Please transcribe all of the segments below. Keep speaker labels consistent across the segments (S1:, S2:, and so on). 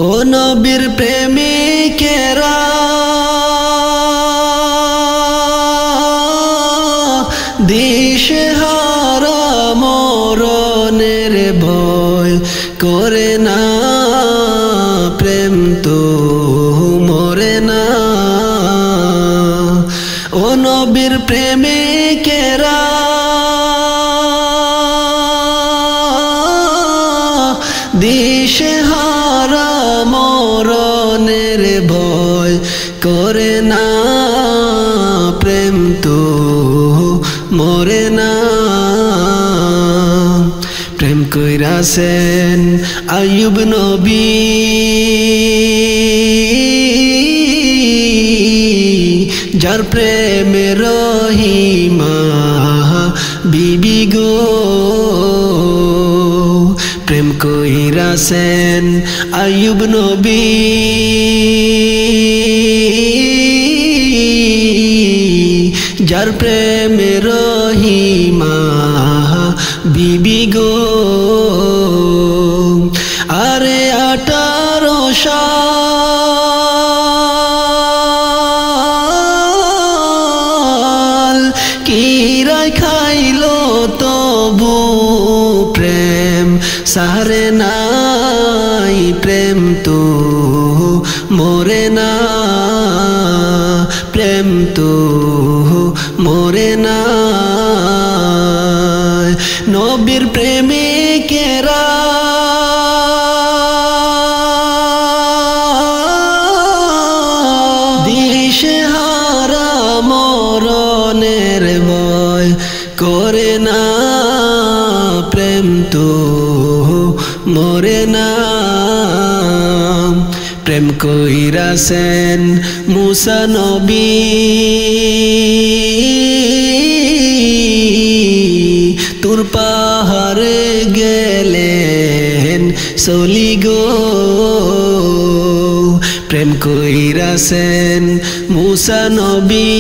S1: ও নবীর প্রেমিকেরা দিশেহারা মরণের ভয় করে না, প্রেম তো মরে না। ও নবীর প্রেমিকেরা দিশেহারা মরণের ভয় করে না, প্রেম তো মরে না। প্রেম কইরাছেন আইয়ুব নবী, যার প্রেমে রহিমা বিবি গো। প্রেম কইরাছেন আইয়ুব নবী, যার প্রেমে রহিমা বিবি গো। আরে 18 সাল কিরায় খাইলো তবু প্রেম সারে নাই, প্রেম তো মরে না, প্রেম তো মরে না। নবীর প্রেমিকেরা দিশেহারা মরণের ভয় করে না, প্রেম তো মরে না। প্রেম কইরাছেন মুসা নবী, তুর পাহাড়ে গেলেন চলি গো। প্রেম কইরাছেন মুসা নবী,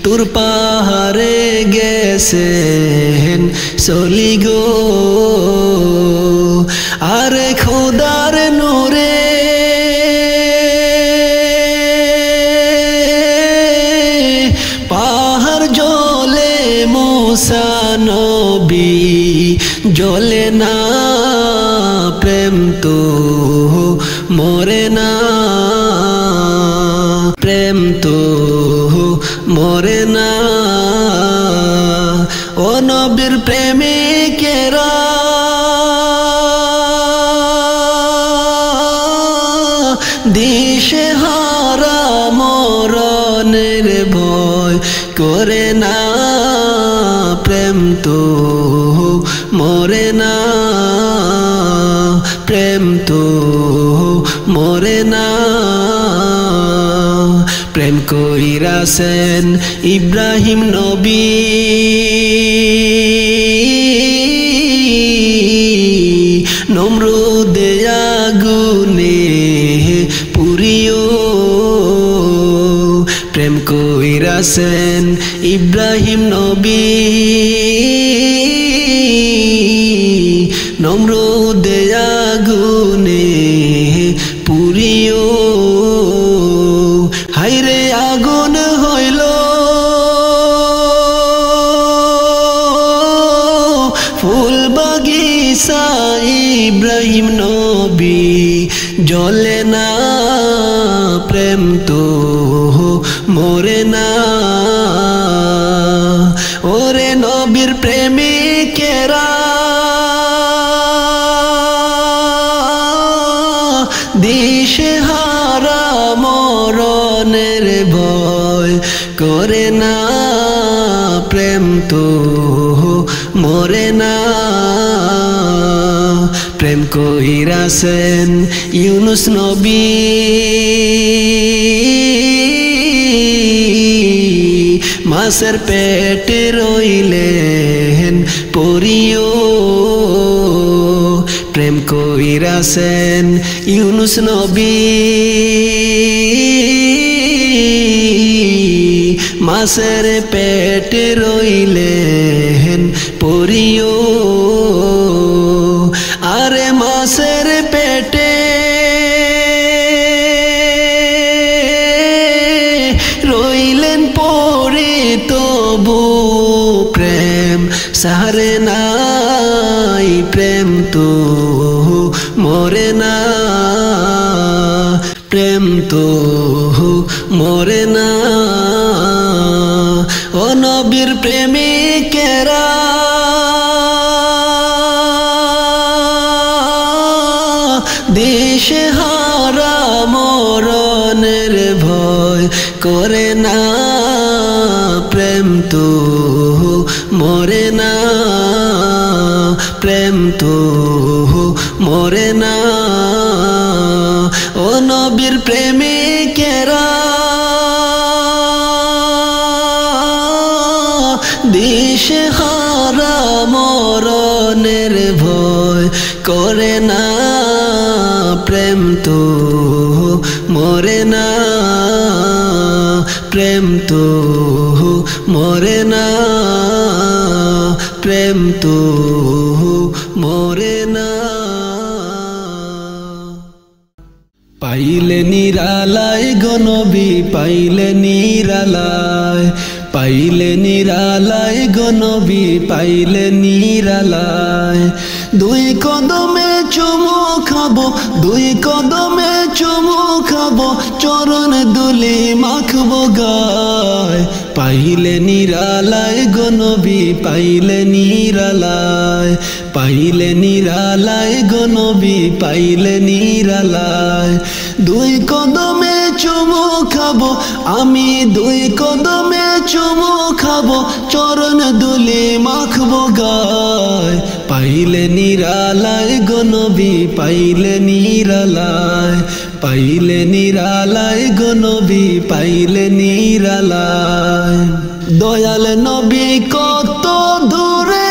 S1: তুর পাহাড়ে গেছেন চলি গো। আরে খোদার নূরে পাহাড় জ্বলে, মুসা নবী জ্বলে না, প্রেম তো মরে না, প্রেম তো মরে না। ও নবীর প্রেমিকেরা দিশেহারা মরণের ভয় করে না, প্রেম তো মরে না, প্রেম তো মরে না। প্রেম কইরাছেন ইব্রাহিম নবী, নমরুদে আগুনে পুরিও। প্রেম কইরাছেন ইব্রাহিম নবী, নমরুদে আগুনে পুরিও। হাইরে আগুন হইল ফুল বাগিচা, ইব্রাহিম নবী জ্বলে না, প্রেম তো মরে না। ওরে নবীর প্রেমিকেরা দিশেহারা মরণের ভয় করে না, প্রেম তো মরে না। প্রেম কইরাছেন ইউনুস নবী, মাছের পেটে রইলেন পড়িও। প্রেম কইরাছেন ইউনুস নবী, মাছের পেটে রইলেন পড়িও। নাই প্রেম তো মরে না প্রেম তো মরে না ও নবীর প্রেমিকেরা দিশেহারা মরণের ভয় করে না প্রেম তো মরে না প্রেম তো মরে না ও নবীর প্রেমিকেরা দিশেহারা মরণের ভয় করে না প্রেম তো মরে না প্রেম তো মরে না প্রেম তো মরে না পাইলে নিরালায় গো নবী পাইলে নিরালায় পাইলে নিরালায় গো নবী পাইলে নিরালায় দুই কদমে চুমু খাবো দুই কদমে চুমু খাবো চরণ দুলি মাখবো গায় পাইলে নিরালায় গো নবী পাইলে নিরালায় পাইলে নিরালায় গো নবী পাইলে নিরালায় দুই কদমে চুমু খাবো আমি দুই কদমে চুমু খাবো চরণ দুলি মাখবো গায় পাইলে নিরালায় গো নবী পাইলে নিরালায় পাইলে নিরালায় গো নবী পাইলে নিরালায় দয়াল নবী কত দূরে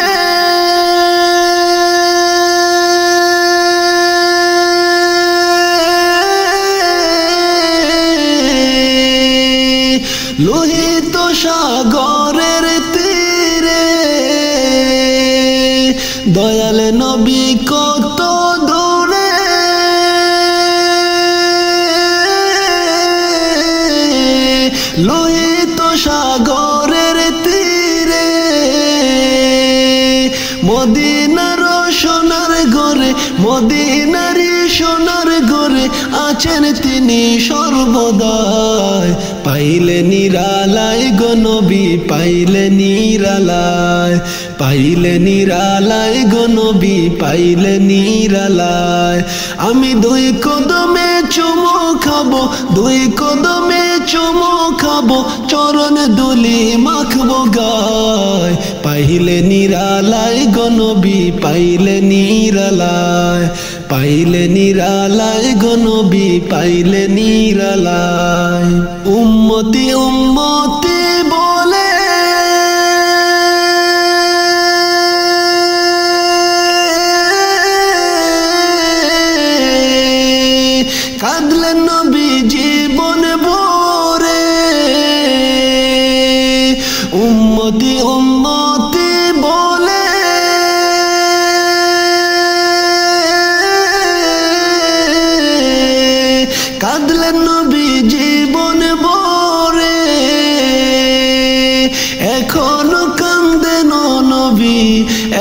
S1: লোহিত সাগরের তীরে দয়াল নবী কত দূরে লোহিত সাগরের তীরে মদিনার সোনার ঘরে মদিনারি সোনার ঘরে আছেন তিনি সর্বদাই পাইলে নিরালায় গো নবী পাইলে নিরালায় পাইলে নিরালায় গো নবী পাইলে নিরালায় আমি দুই কদমে চুমু খাবো দুই কদমে চুমু খাবো চরণ দুলি মাখবো গায় পাইলে নিরালায় গো নবী পাইলে নিরালায় পাইলে নিরালায় গো নবী পাইলে নিরালায় উম্মতি উম্মতি বলে কাঁদলেন নবী জীবন ভরে উম্মতি উম্মতি বলে কাঁদলেন নবী জীবন ভরে এখনো কান্দেন নবী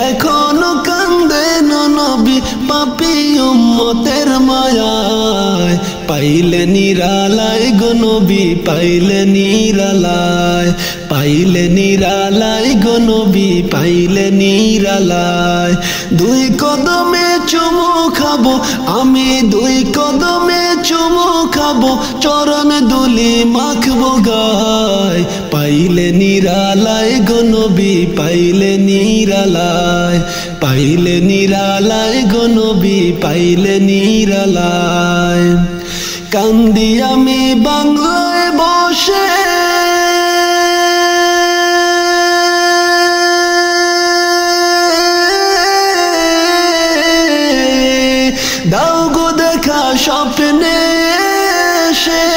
S1: এখনো কান্দেন নবী পাপী উম্মতের মায়ায় পাইলে নিরালায় গো নবী পাইলে নিরালায় পাইলে নিরালায় গো নবী পাইলে নিরালায় দুই কদমে চুমু খাবো আমি দুই কদমে চুমু খাবো চরণ দুলি মাখবো গায় পাইলে নিরালায় গো নবী পাইলে নিরালায় পাইলে নিরালায় গো নবী পাইলে নিরালায় কান্দি আমি বাংলায় বসে দাও গো দেখা স্বপ্নে এসে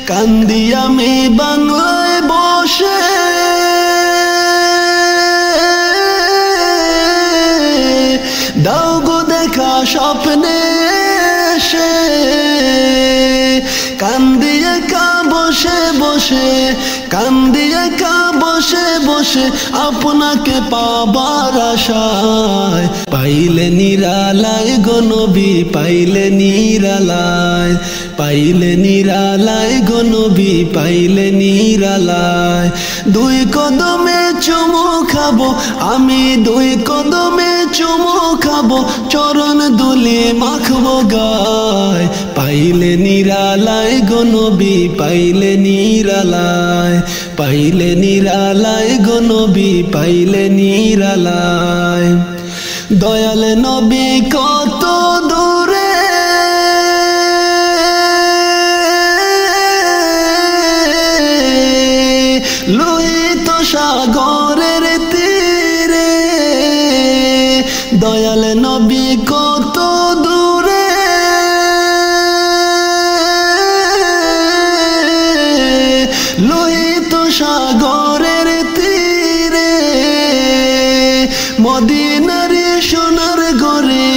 S1: কান্দি আমি বাংলায় বসে দাও গো দেখা স্বপ্নে এসে কান্দি একা বসে বসে কান্দি একা বসে বসে আপনাকে পাবার আশায়। পাইলে নিরালায় গো নবী, পাইলে নিরালায়, পাইলে নিরালায় গো নবী, পাইলে নিরালায়। দুই কদমে চুমু খাবো আমি, দুই কদমে চুমু খাবো, চরণ দুলি মাখবো গায়। পাইলে নিরালায় গো নবী, পাইলে নিরালায়, পাইলে নিরালায় গো নবী, পাইলে নিরালায়। দয়াল নবী কত দূরে লোহিত সাগরের তীরে, দয়াল নবী কত দূরে লোহিত সাগরের তীরে। মদিনার সোনার ঘরে,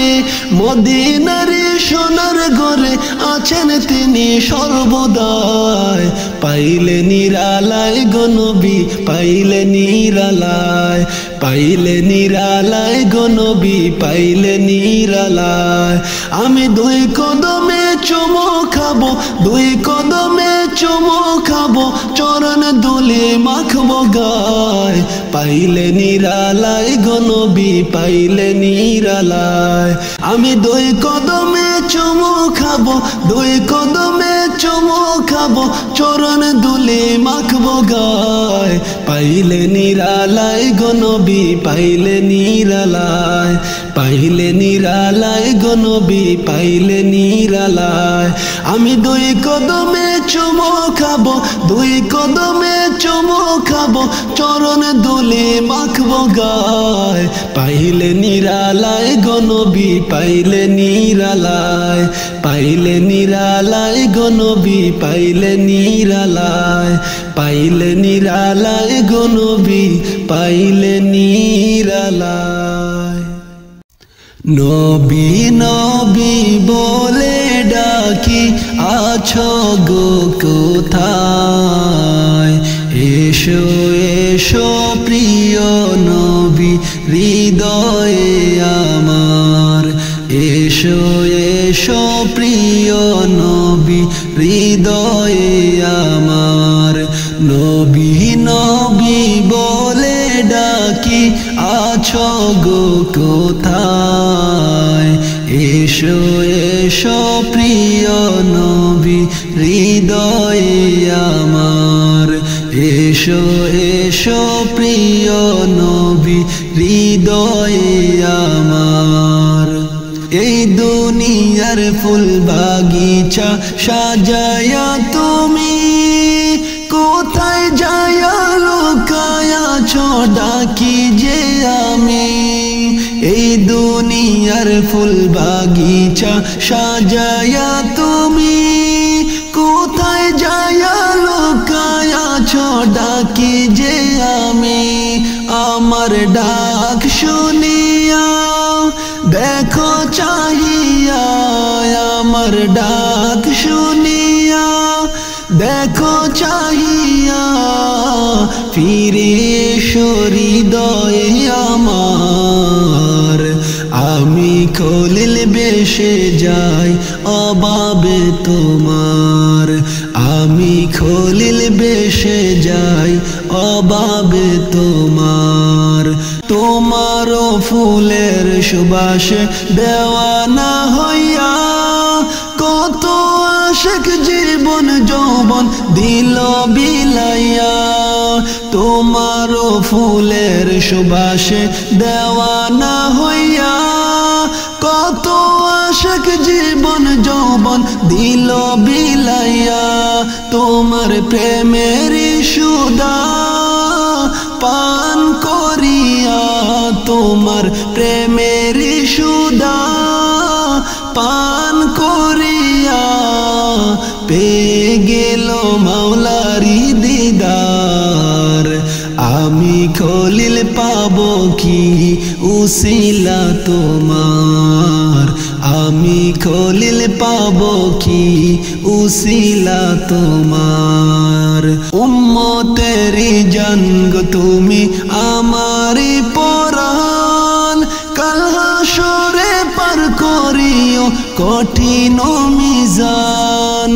S1: মদিনার সোনার ঘরে আছেন তিনি সর্বদাই। পাইলে নিরালায় গো নবী, পাইলে নিরালায়, পাইলে নিরালায় গো নবী, পাইলে নিরালায়। আমি দুই কদমে চুমু খাবো, দুই কদমে চুমু খাবো, চরণ দুলি মাখবো গায়। পাইলে নিরালায় গো নবী, পাইলে নিরালায়। আমি দুই কদমে চুমু খাবো, দুই কদমে চুমু খাবো, চরণ দুলি মাখবো গায়। পাইলে নিরালায় গো নবী, পাইলে নিরালায়, পাইলে নিরালায় গো নবী, পাইলে নিরালায়। আমি দুই কদমে চুমু খাবো, দুই কদমে চুমু খাবো, চরণ দুলি মাখবো গায়। পাইলে নিরালায় গো নবী, পাইলে নিরালায়, পাইলে নিরালায় গো নবী, পাইলে নিরালায়, পাইলে নিরালায় গো নবী, পাইলে নিরালায়। নবী নবী বলে ডাকি, আছো গো কোথায়? এসো এসো প্রিয় নবী হৃদয়ে আমার, এসো এসো প্রিয় নবী হৃদয়ে আমার। নবী নবী বলে ডাকি, আছো গো কোথায়? এসো এসো প্রিয় নবী হৃদয়ে আমার, এসো এসো প্রিয় নবী হৃদয়ে আমার। এই দুনিয়ার ফুল বাগিচা সাজায়া তুমি কোথায় যায়া লুকায়াছো ডাকি যে আমি। এই দুনিয়ার ফুল বাগিচা সাজায়া তুমি কোথায় যায়া লুকায়াছো ডাকি যে আমি। আমার ডাক শুনিয়া দেখো চাহিয়া, আমার ডাক শুনিয়া দেখো চাহিয়া, ফিরে এসো হৃদয়ে আমার। আমি খলিল বেশে যাই অভাবে তোমার, আমি খলিল বেশে যাই অভাবে তোমার। তোমারও ফুলের সুবাসে দেওয়ানা হইয়া কত আশিক জীবন যৌবন দিল বিলাইয়া। তোমারও ফুলের সুবাসে দেওয়ানা হইয়া কত আশিক জীবন যৌবন দিল বিলাইয়া। তোমার প্রেমের সুধা পান করিয়া, তোমার প্রেমের সুধা পান করিয়া পেয়ে গেল মাওলারি দিদার। আমি খলিল পাবো কি উসিলা তোমার আমি খলিল পাবো কি উসিলা তোমার উম্মতেরি জান গো তুমি আমারি পরাণ কাল হাসরে পার করিও কঠিন মিজান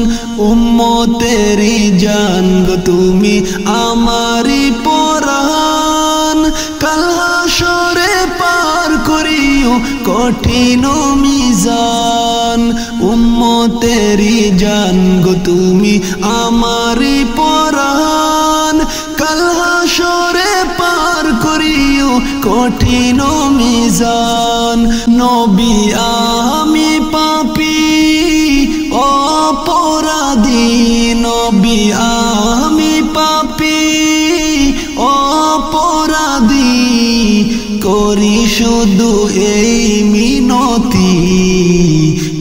S1: উম্মতেরি জান গো তুমি আমারি পরাণ কাল হাসরে পার করিও কঠিন মিজান উম্মতেরি জান গো তুমি আমারি পরাণ কাল হাসরে পার করিও কঠিন মিজান নবী আমি পাপী অপরাধী নবী আমি পাপী অপরাধী করি শুধু এই মিনতি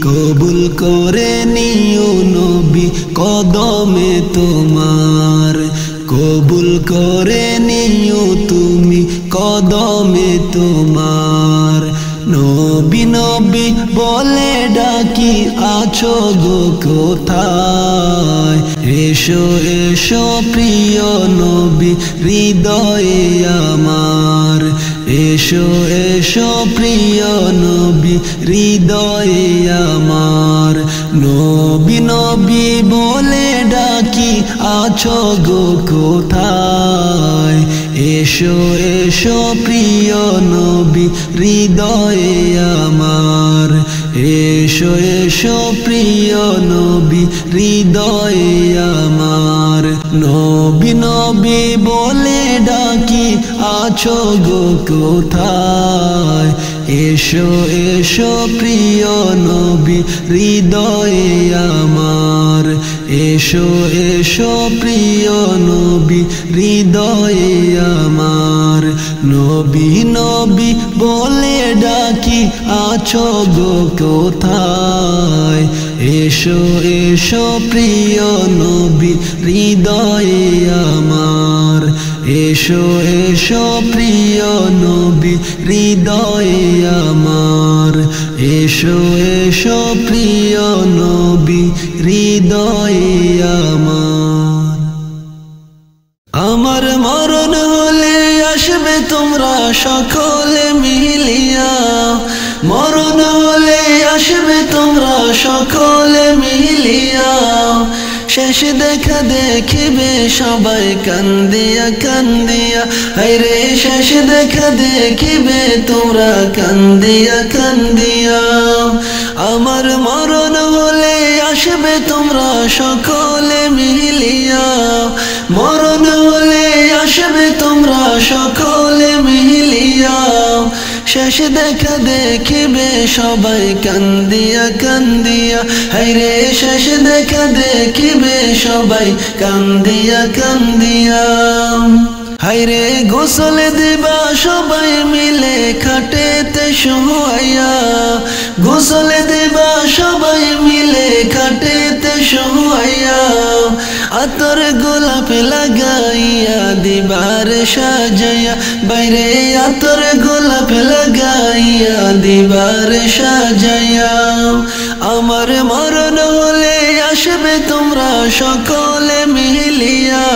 S1: কবুল করে নিও নবী কদমে তোমার কবুল করে নিও তুমি কদমে তোমার নবী নবী বলে ডাকি আছো গো কোথায় এসো এসো প্রিয় নবী হৃদয়ে আমার এসো এসো প্রিয় নবী হৃদয়ে আমার নবী নবী বলে ডাকি আছো গো কোথায় এসো এসো প্রিয় নবী হৃদয়ে আমার এসো এসো প্রিয় নবী হৃদয়ে আমার নবী নবী বলে ডাকি আছো গো কোথায় এসো এসো প্রিয় নবী হৃদয়ে আমার এসো এসো প্রিয় নবী হৃদয়ে আমার নবী নবী বলে ডাকি আছো গো কোথায় এসো এসো প্রিয় নবী হৃদয়ে আমার এসো এসো প্রিয় নবী হৃদয়ে আমার এসো এসো প্রিয় নবী হৃদয়ে আমার আমার মরণ হলে আসবে তোমরা সকলে মিলিয়া মরণ হলে আসবে তোমরা সকলে মিলিয়া শেষ দেখা দেখিবে সবাই কান্দিয়া কান্দিয়া হায়রে শেষ দেখা দেখিবে তোমরা কান্দিয়া কান্দিয়া আমার মরণ হলে আসবে তোমরা সকলে মিলিয়া মরণ হলে আসবে তোমরা সকলে মিলিয়া শেষ দেখা দেখিবে সবাই কান্দিয়া কান্দিয়া হায়রে শেষ দেখা দেখিবে সবাই কান্দিয়া কান্দিয়া হায়রে গোসল দিবা সবাই মিলে খাটেতে শোয়াইয়া গোসল দিবা সবাই মিলে খাটেতে শোয়াইয়া আতর গোলাপ লাগাইয়া দিবার সাজাইয়া বাইরে আতর গোলাপ লাগাইয়া দিবার সাজাইয়া আমার মরণ হলে আসবে তোমরা সকলে মিলিয়া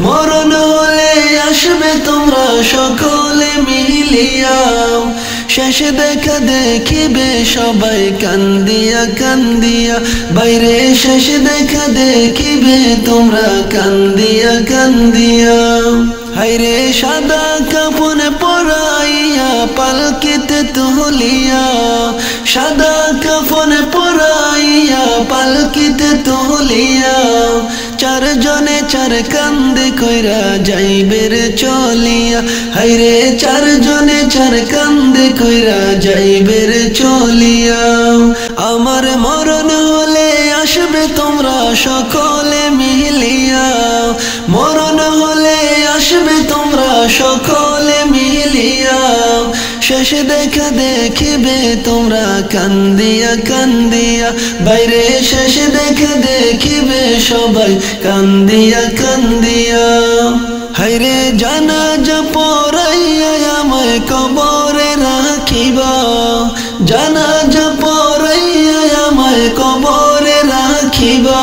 S1: মরণ হলে আসবে তোমরা সকলে মিলিয়া শেষ দেখা দেখিবে সবাই কান্দিয়া কান্দিয়া বাইরে শেষ দেখা দেখিবে তোমরা কান্দিয়া কান্দিয়া হায়রে সাদা কাফন পরাইয়া পালকিতে তুলিয়া সাদা কাফন পরাইয়া পালকিতে তুলিয়া চারজনে চার কান্দে কইরা যাইবে রে চলিয়া হায়রে চারজনে চার কান্দে কইরা যাইবে রে চলিয়া আমার মরণ হলে আসবে তোমরা সকলে মিলিয়া মরণ হলে আসবে তোমরা সকলে মিলিয়া শেষ দেখা দেখিবে তোমরা কান্দিয়া কান্দিয়া বাইরে শেষ দেখা দেখিবে সবাই কান্দিয়া কান্দিয়া হায়রে জানাজা পড়াইয়া আমায় কবরে রাখিবা জানাজা পড়াইয়া আমায় কবরে রাখিবা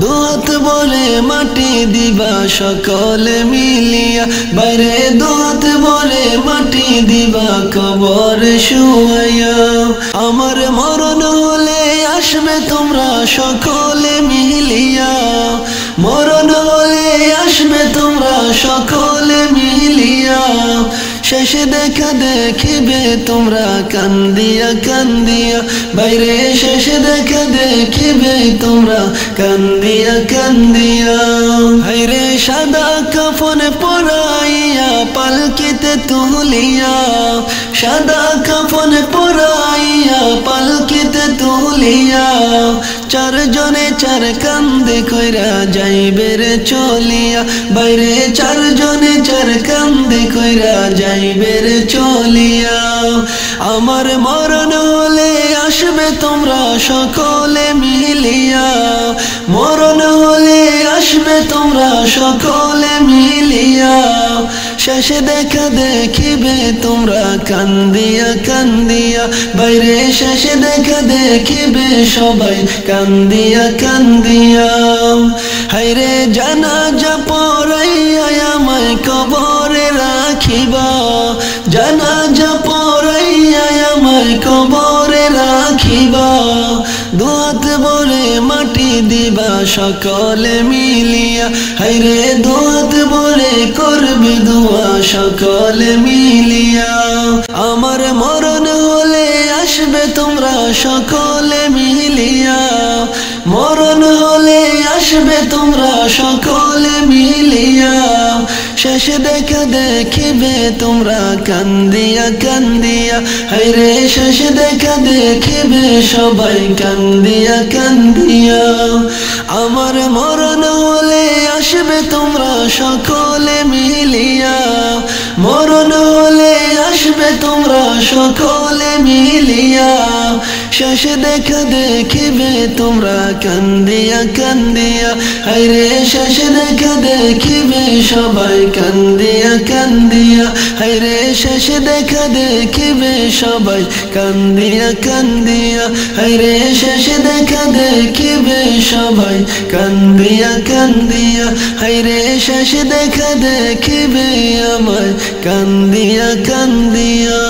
S1: দুহাত বলে মাটি দিবা সকলে মিলিয়া বাইরে দুহাত বলে মাটি দিবা কবরে শুয়াইয়া আমার মরণ হলে আসবে তোমরা সকলে মিলিয়া মরণ হলে আসবে তোমরা সকলে মিলিয়া শেষে দেখা দেখিবে তোমরা কান্দিয়া কান্দিয়া বাইরে শেষে দেখা দেখিবে তোমরা কান্দিয়া কান্দিয়া হায়রে সাদা কাফন পরাইয়া পালকিতে তুলিয়া সাদা কাফন পরাইয়া পালকিতে তুলিয়া চারজনে চার কান্দে কইরা যাইবে রে চলিয়া বাইরে চারজনে চার কান্দে কইরা যাইবে রে চলিয়া আমার মরণ হলে আসবে তোমরা সকলে মিলিয়া মরণ হলে আসবে তোমরা সকলে মিলিয়া শেষে দেখা দেখিবে তোমরা কান্দিয়া কান্দিয়া বাইরে শেষে দেখা দেখিবে সবাই কান্দিয়া কান্দিয়া হায়রে জানাজা পড়াইয়া আমায় কবরে রাখিবা জানাজা পড়াইয়া আমায় কবরে রাখিবা দুহাত বলে মাটি দিবা সকলে মিলিয়া হায়রে দুহাত বলে করবে দোয়া সকলে মিলিয়া আমার মরণ হলে আসবে তোমরা সকলে মিলিয়া মরণ হলে আসবে তোমরা সকলে মিলিয়া শেষে দেখা দেখিবে তোমরা কান্দিয়া কান্দিয়া হায়রে শেষে দেখা দেখিবে সবাই কান্দিয়া কান্দিয়া আমার মরণ হলে আসবে তোমরা সকলে মিলিয়া মরণ হলে আসবে তোমরা সকলে মিলিয়া শেষে দেখা দেখিবে তোমরা কান্দিয়া কান্দিয়া হায়রে শেষে দেখা দেখিবে সবাই কান্দিয়া কান্দিয়া হায়রে শেষে দেখা দেখিবে সবাই কান্দিয়া কান্দিয়া হায়রে শেষে দেখা দেখিবে সবাই কান্দিয়া কান্দিয়া হায়রে শেষে দেখা দেখিবে আমায় কান্দিয়া কান্দিয়া।